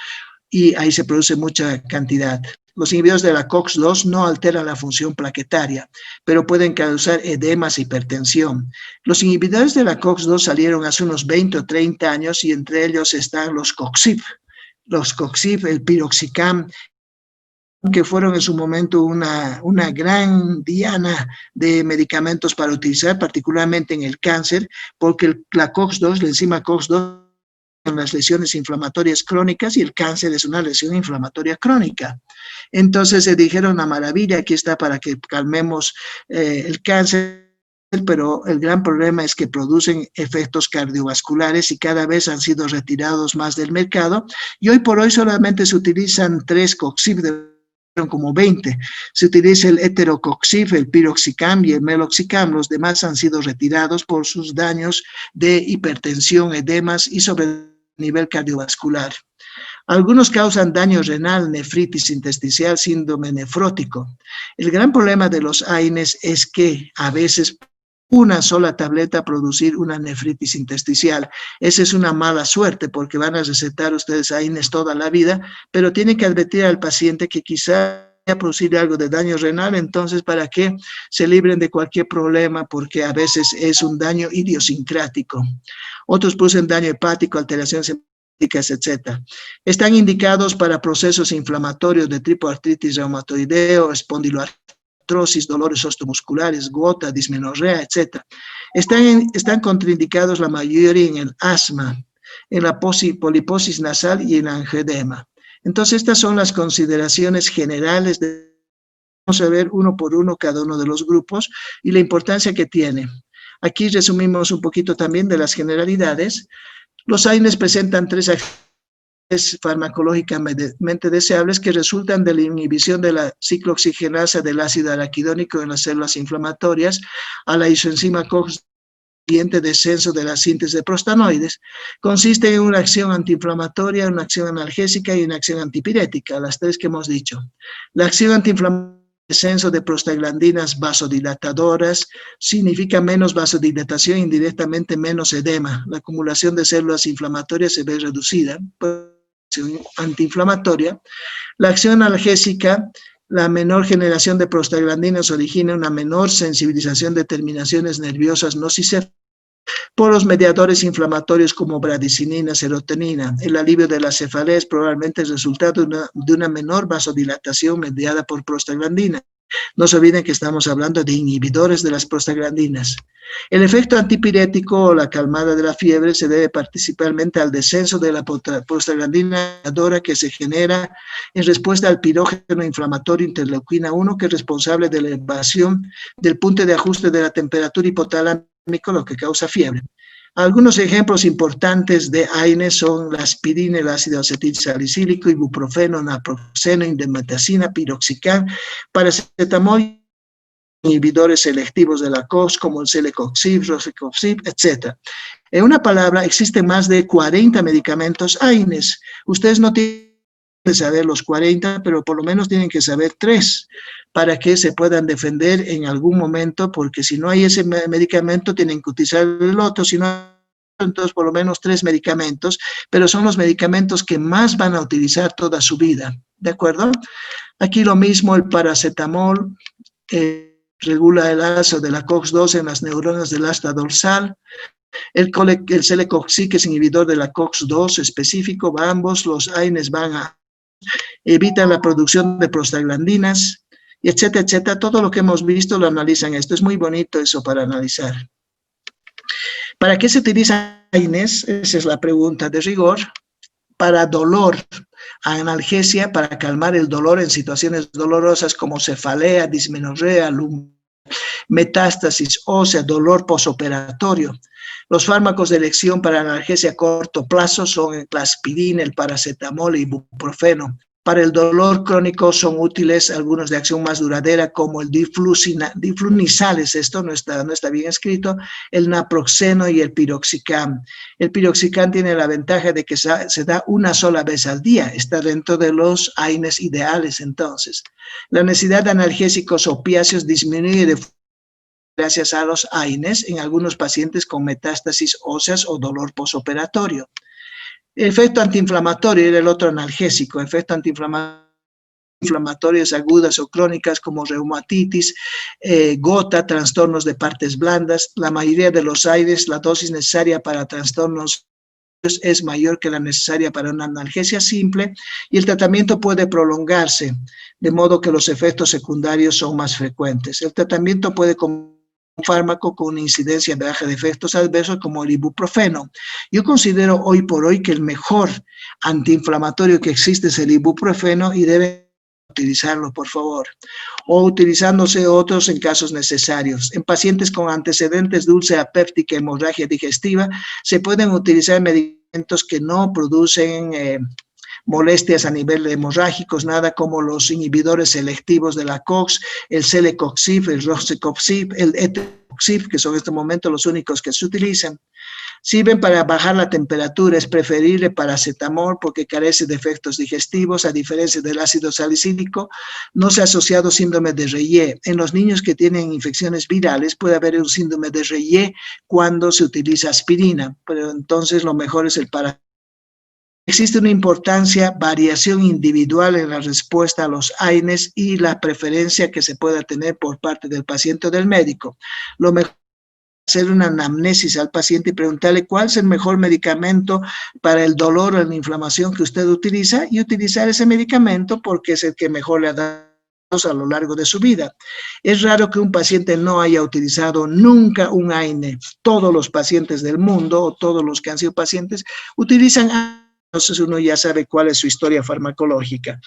y ahí se produce mucha cantidad. Los inhibidores de la COX-2 no alteran la función plaquetaria, pero pueden causar edemas e hipertensión. Los inhibidores de la COX-2 salieron hace unos 20 o 30 años y entre ellos están los COXIF. Los COXIF, el piroxicam, que fueron en su momento una gran diana de medicamentos para utilizar, particularmente en el cáncer, porque la COX-2, la enzima COX-2, en las lesiones inflamatorias crónicas y el cáncer es una lesión inflamatoria crónica. Entonces se dijeron, una maravilla, aquí está para que calmemos el cáncer, pero el gran problema es que producen efectos cardiovasculares y cada vez han sido retirados más del mercado y hoy por hoy solamente se utilizan 3 COXIF como 20. Se utiliza el heterocoxif, el piroxicam y el meloxicam. Los demás han sido retirados por sus daños de hipertensión, edemas y sobre nivel cardiovascular. Algunos causan daño renal, nefritis intersticial, síndrome nefrótico. El gran problema de los AINES es que a veces una sola tableta producir una nefritis intersticial. Esa es una mala suerte porque van a recetar ustedes AINES toda la vida, pero tienen que advertir al paciente que quizá a producir algo de daño renal, entonces para que se libren de cualquier problema porque a veces es un daño idiosincrático. Otros producen daño hepático, alteraciones hepáticas, etc. Están indicados para procesos inflamatorios de tipo artritis reumatoideo, espondiloartrosis, dolores osteomusculares, gota, dismenorrea, etc. Están contraindicados la mayoría en el asma, en la poliposis nasal y en angioedema. Entonces, estas son las consideraciones generales. Vamos a ver uno por uno cada uno de los grupos y la importancia que tiene. Aquí resumimos un poquito también de las generalidades. Los AINES presentan 3 acciones farmacológicamente deseables que resultan de la inhibición de la ciclooxigenasa del ácido araquidónico en las células inflamatorias a la isoenzima COX, siguiente descenso de la síntesis de prostanoides. Consiste en una acción antiinflamatoria, una acción analgésica y una acción antipirética, las 3 que hemos dicho. La acción antiinflamatoria, descenso de prostaglandinas vasodilatadoras, significa menos vasodilatación, indirectamente menos edema. La acumulación de células inflamatorias se ve reducida. Acción antiinflamatoria. La acción analgésica, la menor generación de prostaglandinas origina una menor sensibilización de terminaciones nerviosas nocicéfalas por los mediadores inflamatorios como bradicinina, serotonina. El alivio de la cefalea es probablemente el resultado de una menor vasodilatación mediada por prostaglandina. No se olviden que estamos hablando de inhibidores de las prostaglandinas. El efecto antipirético o la calmada de la fiebre se debe principalmente al descenso de la prostaglandina que se genera en respuesta al pirógeno inflamatorio interleuquina 1, que es responsable de la elevación del punto de ajuste de la temperatura hipotalámica, lo que causa fiebre. Algunos ejemplos importantes de AINES son la aspirina, el ácido acetilsalicílico, ibuprofeno, naproxeno, indometacina, piroxicam, paracetamol, inhibidores selectivos de la COX como el celecoxib, rofecoxib, etc. En una palabra, existen más de 40 medicamentos AINES. Ustedes no tienen que saber los 40, pero por lo menos tienen que saber 3 para que se puedan defender en algún momento, porque si no hay ese medicamento, tienen que utilizar el otro, si no, entonces por lo menos 3 medicamentos, pero son los medicamentos que más van a utilizar toda su vida, ¿de acuerdo? Aquí lo mismo, el paracetamol, regula el alza de la COX-2 en las neuronas del asta dorsal. El celecoxib, que es inhibidor de la COX-2 específico, ambos los AINES evitan la producción de prostaglandinas, etcétera, etcétera. Todo lo que hemos visto lo analizan esto. Es muy bonito eso para analizar. ¿Para qué se utiliza AINES? Esa es la pregunta de rigor. Para dolor, analgesia, para calmar el dolor en situaciones dolorosas como cefalea, dismenorrea, metástasis ósea, dolor posoperatorio. Los fármacos de elección para analgesia a corto plazo son la aspirina, el paracetamol y ibuprofeno. Para el dolor crónico son útiles algunos de acción más duradera como el diflunisales, esto no está bien escrito, el naproxeno y el piroxicam. El piroxicam tiene la ventaja de que se da una sola vez al día, está dentro de los AINES ideales entonces. La necesidad de analgésicos opiáceos disminuye gracias a los AINES en algunos pacientes con metástasis óseas o dolor posoperatorio. El efecto antiinflamatorio era el otro analgésico, efecto antiinflamatorias agudas o crónicas como reumatitis, gota, trastornos de partes blandas. La mayoría de los AINES, la dosis necesaria para trastornos es mayor que la necesaria para una analgesia simple y el tratamiento puede prolongarse, de modo que los efectos secundarios son más frecuentes. El tratamiento puede un fármaco con una incidencia baja de efectos adversos como el ibuprofeno. Yo considero hoy por hoy que el mejor antiinflamatorio que existe es el ibuprofeno y deben utilizarlo, por favor, o utilizándose otros en casos necesarios. En pacientes con antecedentes de úlcera péptica, hemorragia digestiva, se pueden utilizar medicamentos que no producen molestias a nivel de hemorrágicos, nada como los inhibidores selectivos de la COX, el celecoxib, el rofecoxib, el etocoxib, que son en este momento los únicos que se utilizan. Sirven para bajar la temperatura, es preferible paracetamol porque carece de efectos digestivos, a diferencia del ácido salicílico, no se ha asociado síndrome de Reye. En los niños que tienen infecciones virales puede haber un síndrome de Reye cuando se utiliza aspirina, pero entonces lo mejor es el paracetamol. Existe una variación individual en la respuesta a los AINES y la preferencia que se pueda tener por parte del paciente o del médico. Lo mejor es hacer una anamnesis al paciente y preguntarle cuál es el mejor medicamento para el dolor o la inflamación que usted utiliza y utilizar ese medicamento porque es el que mejor le ha dado a lo largo de su vida. Es raro que un paciente no haya utilizado nunca un AINE. Todos los pacientes del mundo o todos los que han sido pacientes utilizan AINE. Entonces uno ya sabe cuál es su historia farmacológica.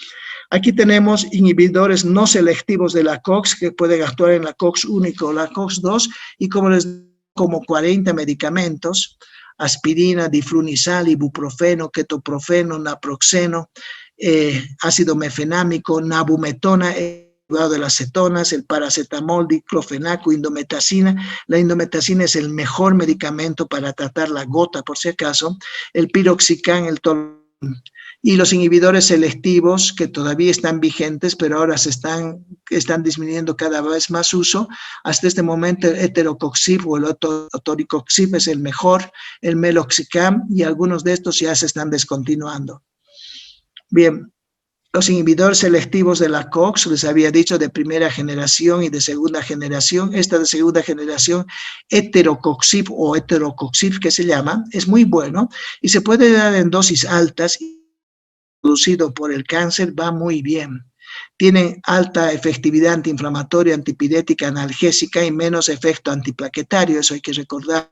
Aquí tenemos inhibidores no selectivos de la COX que pueden actuar en la COX-1 o la COX-2 y como 40 medicamentos, aspirina, diflunisal, ibuprofeno, ketoprofeno, naproxeno, ácido mefenámico, nabumetona, de las cetonas, el paracetamol, diclofenaco, indometacina. La indometacina es el mejor medicamento para tratar la gota, por si acaso. El piroxicam, el y los inhibidores selectivos que todavía están vigentes, pero ahora están disminuyendo cada vez más uso. Hasta este momento el heterocoxib o el otoricoxib es el mejor, el meloxicam y algunos de estos ya se están descontinuando. Bien. Los inhibidores selectivos de la COX, les había dicho, de primera generación y de segunda generación. Esta de segunda generación, heterocoxib o heterocoxib, que se llama, es muy bueno y se puede dar en dosis altas y producido por el cáncer, va muy bien. Tienen alta efectividad antiinflamatoria, antipirética, analgésica y menos efecto antiplaquetario, eso hay que recordar.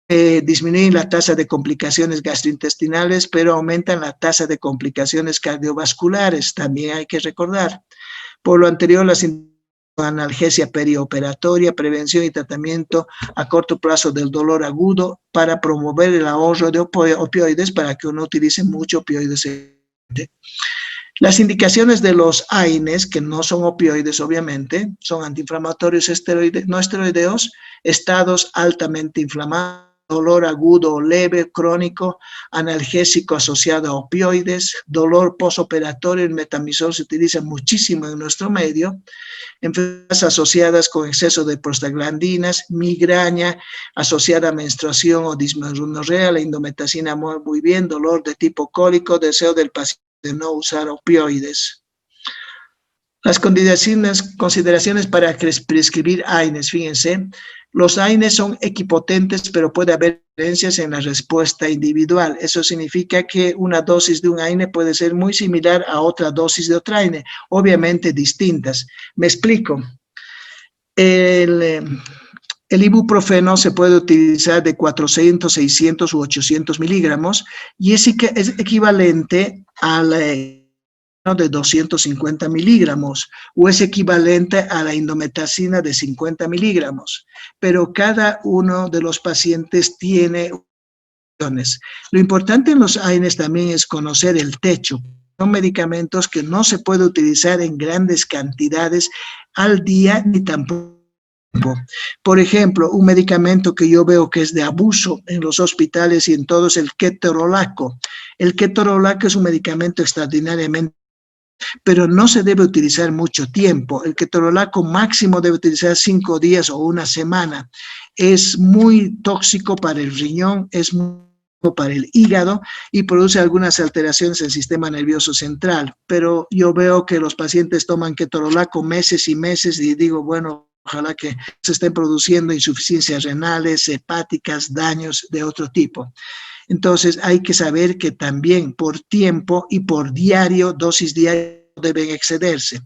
Disminuyen la tasa de complicaciones gastrointestinales, pero aumentan la tasa de complicaciones cardiovasculares, también hay que recordar. Por lo anterior, las analgesia perioperatoria, prevención y tratamiento a corto plazo del dolor agudo para promover el ahorro de opioides para que uno utilice mucho opioides. Las indicaciones de los AINES, que no son opioides obviamente, son antiinflamatorios no esteroideos, estados altamente inflamados, dolor agudo o leve, crónico, analgésico asociado a opioides, dolor postoperatorio, el metamizol se utiliza muchísimo en nuestro medio, enfermedades asociadas con exceso de prostaglandinas, migraña asociada a menstruación o dismenorrea, la indometacina muy bien, dolor de tipo cólico, deseo del paciente de no usar opioides. Las consideraciones para prescribir AINES, fíjense, los AINES son equipotentes, pero puede haber diferencias en la respuesta individual. Eso significa que una dosis de un AINE puede ser muy similar a otra dosis de otra AINE, obviamente distintas. Me explico. El ibuprofeno se puede utilizar de 400, 600 u 800 miligramos y es equivalente al de 250 miligramos o es equivalente a la indometacina de 50 miligramos, pero cada uno de los pacientes tiene opciones. Lo importante en los AINES también es conocer el techo. Son medicamentos que no se puede utilizar en grandes cantidades al día ni tampoco. Por ejemplo, un medicamento que yo veo que es de abuso en los hospitales y en todos, el ketorolaco. El ketorolaco es un medicamento extraordinariamente, pero no se debe utilizar mucho tiempo. El ketorolaco máximo debe utilizar 5 días o una semana. Es muy tóxico para el riñón, es muy para el hígado y produce algunas alteraciones en el sistema nervioso central. Pero yo veo que los pacientes toman ketorolaco meses y meses y digo, bueno, ojalá que se estén produciendo insuficiencias renales, hepáticas, daños de otro tipo. Entonces hay que saber que también por tiempo y por diario, dosis diarias deben excederse.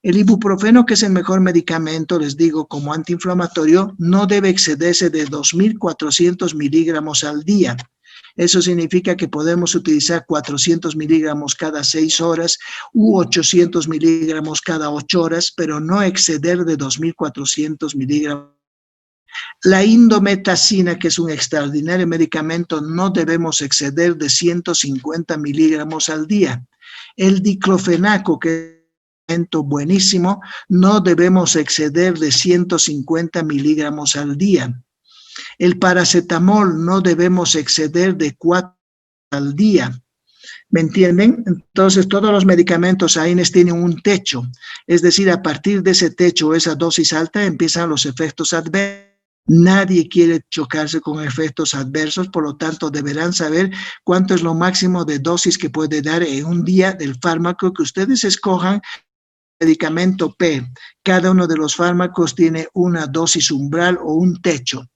El ibuprofeno, que es el mejor medicamento, les digo, como antiinflamatorio, no debe excederse de 2.400 miligramos al día. Eso significa que podemos utilizar 400 miligramos cada 6 horas u 800 miligramos cada 8 horas, pero no exceder de 2.400 miligramos. La indometacina, que es un extraordinario medicamento, no debemos exceder de 150 miligramos al día. El diclofenaco, que es un medicamento buenísimo, no debemos exceder de 150 miligramos al día. El paracetamol no debemos exceder de 4 al día. ¿Me entienden? Entonces, todos los medicamentos AINES tienen un techo. Es decir, a partir de ese techo o esa dosis alta empiezan los efectos adversos. Nadie quiere chocarse con efectos adversos, por lo tanto, deberán saber cuánto es lo máximo de dosis que puede dar en un día del fármaco que ustedes escojan. Medicamento P. Cada uno de los fármacos tiene una dosis umbral o un techo.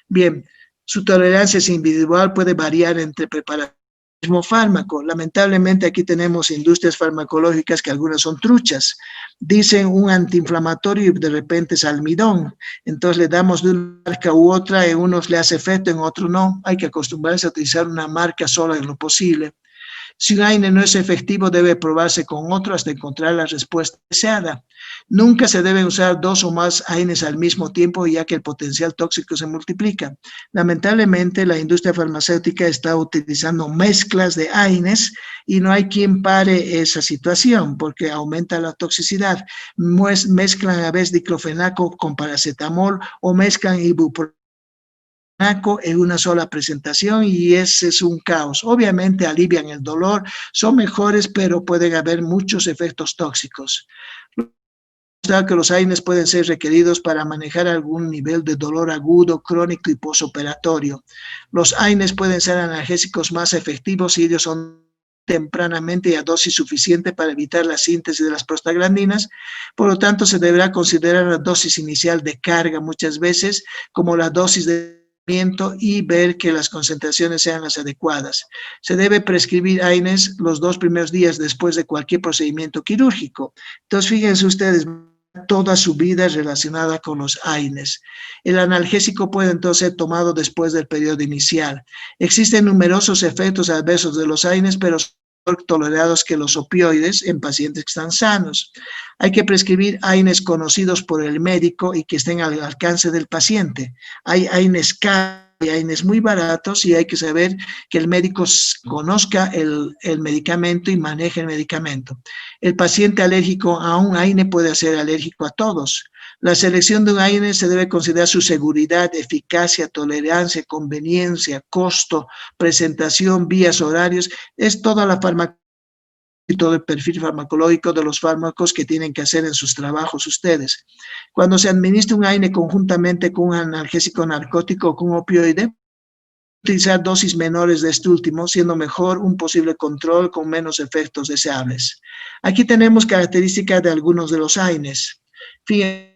Bien, su tolerancia es individual, puede variar entre preparaciones del mismo fármaco. Lamentablemente aquí tenemos industrias farmacológicas que algunas son truchas. Dicen un antiinflamatorio y de repente es almidón. Entonces le damos de una marca u otra, en unos le hace efecto, en otros no. Hay que acostumbrarse a utilizar una marca sola en lo posible. Si un AINE no es efectivo, debe probarse con otro hasta encontrar la respuesta deseada. Nunca se deben usar 2 o más AINES al mismo tiempo, ya que el potencial tóxico se multiplica. Lamentablemente, la industria farmacéutica está utilizando mezclas de AINES y no hay quien pare esa situación porque aumenta la toxicidad. Mezclan a veces diclofenaco con paracetamol o mezclan ibuprofeno en una sola presentación y ese es un caos. Obviamente alivian el dolor, son mejores, pero pueden haber muchos efectos tóxicos. Que los AINES pueden ser requeridos para manejar algún nivel de dolor agudo, crónico y posoperatorio. Los AINES pueden ser analgésicos más efectivos si ellos son tempranamente y a dosis suficiente para evitar la síntesis de las prostaglandinas. Por lo tanto, se deberá considerar la dosis inicial de carga muchas veces como la dosis de y ver que las concentraciones sean las adecuadas. Se debe prescribir AINES los 2 primeros días después de cualquier procedimiento quirúrgico. Entonces, fíjense ustedes, toda su vida relacionada con los AINES. El analgésico puede entonces ser tomado después del periodo inicial. Existen numerosos efectos adversos de los AINES, pero tolerados que los opioides en pacientes que están sanos. Hay que prescribir AINES conocidos por el médico y que estén al alcance del paciente. Hay AINES caros, hay AINES muy baratos y hay que saber que el médico conozca el medicamento y maneje el medicamento. El paciente alérgico a un AINE puede ser alérgico a todos. La selección de un AINE se debe considerar su seguridad, eficacia, tolerancia, conveniencia, costo, presentación, vías, horarios, es toda la farmacología y todo el perfil farmacológico de los fármacos que tienen que hacer en sus trabajos ustedes. Cuando se administra un AINE conjuntamente con un analgésico narcótico o con un opioide, utilizar dosis menores de este último, siendo mejor un posible control con menos efectos deseables. Aquí tenemos características de algunos de los AINES. Fíjense,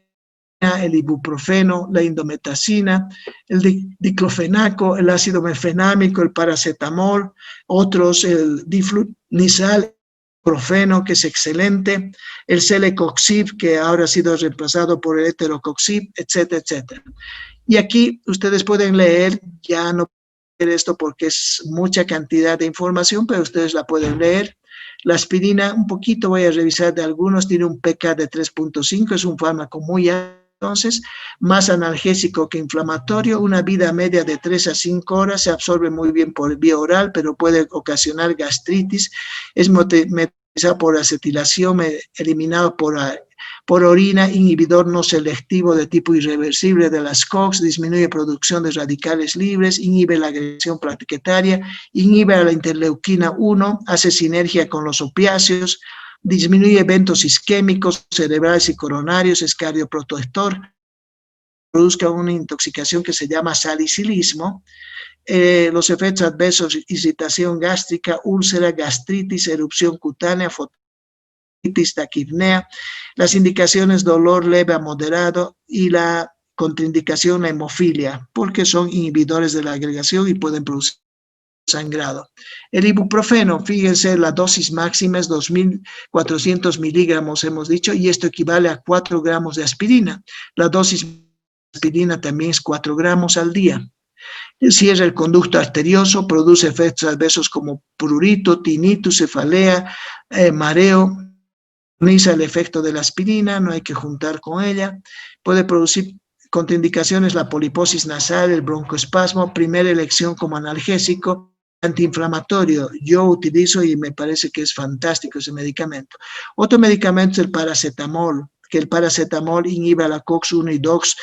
el ibuprofeno, la indometacina, el diclofenaco, el ácido mefenámico, el paracetamol, otros, el diflunisal, profeno, que es excelente, el celecoxib, que ahora ha sido reemplazado por el heterocoxib, etcétera, etcétera. Y aquí ustedes pueden leer, ya no puedo leer esto porque es mucha cantidad de información, pero ustedes la pueden leer. La aspirina, un poquito voy a revisar de algunos, tiene un pK de 3.5, es un fármaco muy alto. Entonces, más analgésico que inflamatorio, una vida media de 3 a 5 horas, se absorbe muy bien por vía oral, pero puede ocasionar gastritis, es metabolizado por acetilación, eliminado por orina, inhibidor no selectivo de tipo irreversible de las COX, disminuye producción de radicales libres, inhibe la agresión plaquetaria, inhibe a la interleuquina 1, hace sinergia con los opiáceos, disminuye eventos isquémicos cerebrales y coronarios, es cardioprotector, produzca una intoxicación que se llama salicilismo, los efectos adversos, irritación gástrica, úlcera, gastritis, erupción cutánea, fotitis, taquipnea, las indicaciones dolor leve a moderado y la contraindicación la hemofilia, porque son inhibidores de la agregación y pueden producir sangrado. El ibuprofeno, fíjense, la dosis máxima es 2.400 miligramos, hemos dicho, y esto equivale a 4 gramos de aspirina. La dosis de aspirina también es 4 gramos al día. Cierra el conducto arterioso, produce efectos adversos como prurito, tinnitus, cefalea, mareo, minimiza el efecto de la aspirina, no hay que juntar con ella, puede producir contraindicaciones, la poliposis nasal, el broncoespasmo, primera elección como analgésico, antiinflamatorio, yo utilizo y me parece que es fantástico ese medicamento. Otro medicamento es el paracetamol, que el paracetamol inhibe la COX-1 y DOX,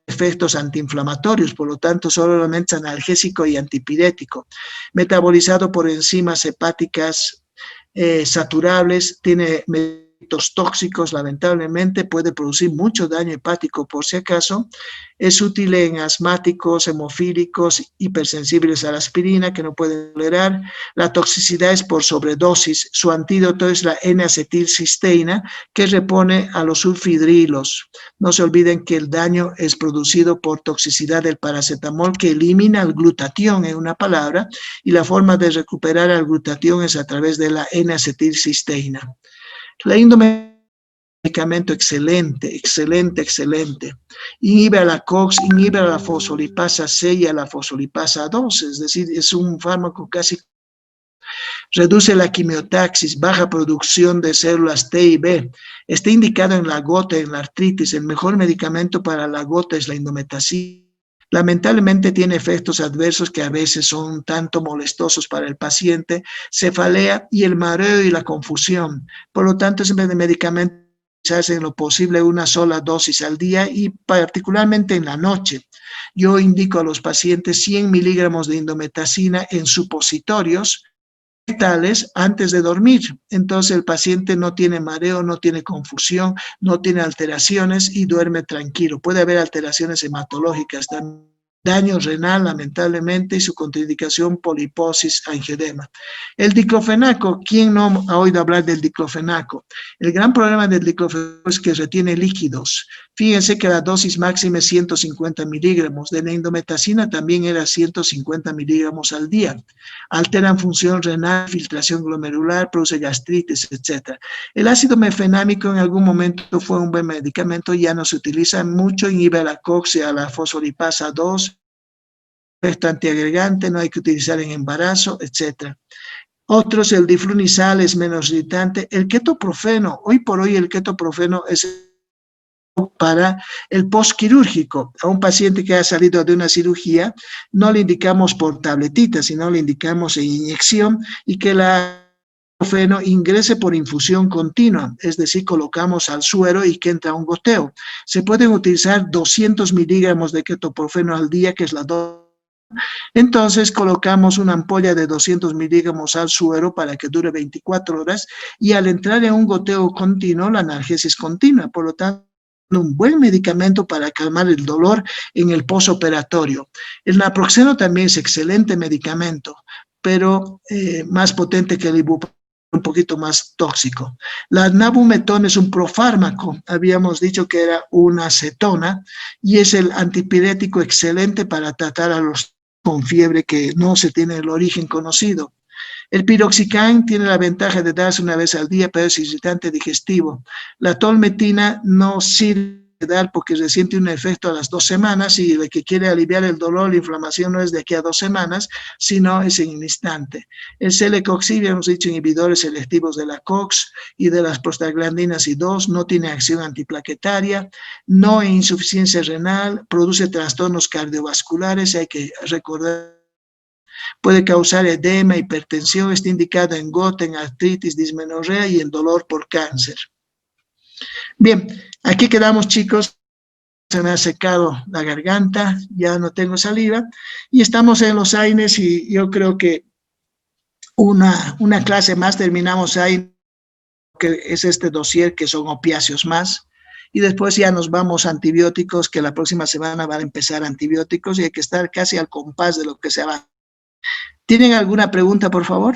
efectos antiinflamatorios, por lo tanto solamente analgésico y antipirético, metabolizado por enzimas hepáticas saturables, tiene efectos tóxicos, lamentablemente puede producir mucho daño hepático por si acaso, es útil en asmáticos, hemofílicos, hipersensibles a la aspirina que no pueden tolerar, la toxicidad es por sobredosis, su antídoto es la N-acetilcisteína que repone a los sulfidrilos, no se olviden que el daño es producido por toxicidad del paracetamol que elimina el glutatión en una palabra y la forma de recuperar el glutatión es a través de la N-acetilcisteína. La medicamento excelente, excelente, excelente. Inhibe a la COX, inhibe a la fosfolipasa C y a la fosfolipasa 2, es decir, es un fármaco casi. Reduce la quimiotaxis, baja producción de células T y B. Está indicado en la gota, en la artritis. El mejor medicamento para la gota es la indometacina. Lamentablemente tiene efectos adversos que a veces son tanto molestosos para el paciente, cefalea y el mareo y la confusión. Por lo tanto, ese medicamento se hace en lo posible una sola dosis al día y particularmente en la noche. Yo indico a los pacientes 100 miligramos de indometacina en supositorios tales antes de dormir. Entonces el paciente no tiene mareo, no tiene confusión, no tiene alteraciones y duerme tranquilo. Puede haber alteraciones hematológicas también. Daño renal, lamentablemente, y su contraindicación, poliposis, angioedema. El diclofenaco, ¿quién no ha oído hablar del diclofenaco? El gran problema del diclofenaco es que retiene líquidos. Fíjense que la dosis máxima es 150 miligramos. De la indometacina también era 150 miligramos al día. Alteran función renal, filtración glomerular, produce gastritis, etc. El ácido mefenámico en algún momento fue un buen medicamento, ya no se utiliza mucho, inhibe a la COX y a la fosfolipasa 2, efecto antiagregante, no hay que utilizar en embarazo, etc. Otros, el diflunisal es menos irritante. El ketoprofeno, hoy por hoy el ketoprofeno es para el postquirúrgico. A un paciente que ha salido de una cirugía, no le indicamos por tabletita, sino le indicamos en inyección y que la ketoprofeno ingrese por infusión continua, es decir, colocamos al suero y que entra un goteo. Se pueden utilizar 200 miligramos de ketoprofeno al día, que es la dosis. Entonces colocamos una ampolla de 200 miligramos al suero para que dure 24 horas y al entrar en un goteo continuo, la analgesia es continua. Por lo tanto, un buen medicamento para calmar el dolor en el posoperatorio. El naproxeno también es excelente medicamento, pero más potente que el ibuprofeno, un poquito más tóxico. La nabumetón es un profármaco, habíamos dicho que era una acetona y es el antipirético excelente para tratar a los con fiebre que no se tiene el origen conocido. El piroxicam tiene la ventaja de darse una vez al día, pero es irritante digestivo. La tolmetina no sirve de dar porque resiente un efecto a las 2 semanas y el que quiere aliviar el dolor, la inflamación no es de aquí a 2 semanas, sino es en un instante. El celecoxib, hemos dicho, inhibidores selectivos de la COX y de las prostaglandinas I2, no tiene acción antiplaquetaria, no hay insuficiencia renal, produce trastornos cardiovasculares, hay que recordar. Puede causar edema, hipertensión, está indicado en gota, en artritis, dismenorrea y en dolor por cáncer. Bien, aquí quedamos, chicos. Se me ha secado la garganta, ya no tengo saliva y estamos en los AINES y yo creo que una clase más terminamos ahí, que es este dossier que son opiáceos más. Y después ya nos vamos a antibióticos, que la próxima semana van a empezar antibióticos y hay que estar casi al compás de lo que se va. ¿Tienen alguna pregunta, por favor?